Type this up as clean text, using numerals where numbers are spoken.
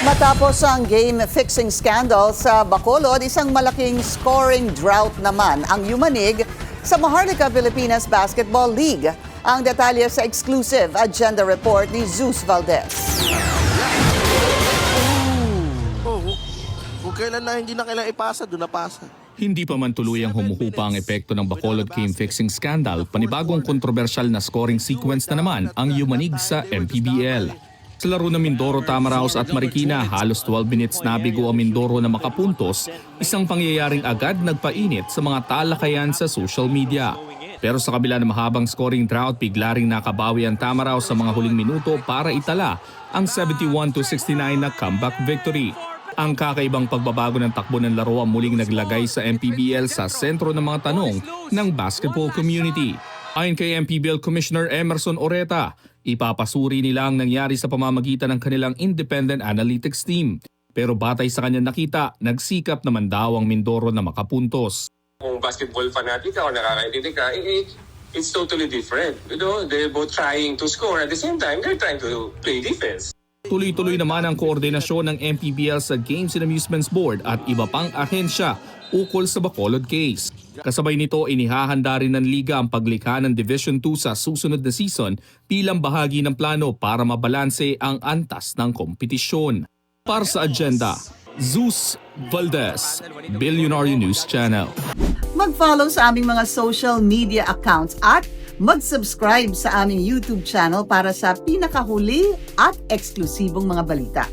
Matapos ang game-fixing scandal sa Bacolod, isang malaking scoring drought naman ang yumanig sa Maharlika Pilipinas Basketball League. Ang detalye sa exclusive agenda report ni Zeus Valdez. Kung kailan na hindi na kailangan ipasa, doon napasa. Hindi pa man tuluyang humuhupa ang epekto ng Bacolod game-fixing scandal, panibagong kontrobersyal na scoring sequence na naman ang yumanig sa MPBL. Sa laro ng Mindoro, Tamaraos at Marikina, halos 12 minutes nabigo ang Mindoro na makapuntos, isang pangyayaring agad nagpainit sa mga talakayan sa social media. Pero sa kabila ng mahabang scoring drought, bigla ring nakabawi ang Tamaraos sa mga huling minuto para itala ang 71-69 na comeback victory. Ang kakaibang pagbabago ng takbo ng laro ang muling naglagay sa MPBL sa sentro ng mga tanong ng basketball community. Ayon kay MPBL Commissioner Emerson Oreta, ipapasuri nila ang nangyari sa pamamagitan ng kanilang independent analytics team. Pero batay sa kanyang nakita, nagsikap naman daw ang Mindoro na makapuntos. Kung basketball fanatic ka o nakakaintindi ka, it's totally different. You know, they're both trying to score. At the same time, they're trying to play defense. Tuloy-tuloy naman ang koordinasyon ng MPBL sa Games and Amusements Board at iba pang ahensya ukol sa Bacolod case. Kasabay nito, inihahanda rin ng Liga ang paglikha ng Division 2 sa susunod na season bilang bahagi ng plano para mabalanse ang antas ng kompetisyon. Para sa agenda, Zeus Valdez, Billionaire News Channel. Mag-follow sa aming mga social media accounts at mag-subscribe sa aming YouTube channel para sa pinakahuli at eksklusibong mga balita.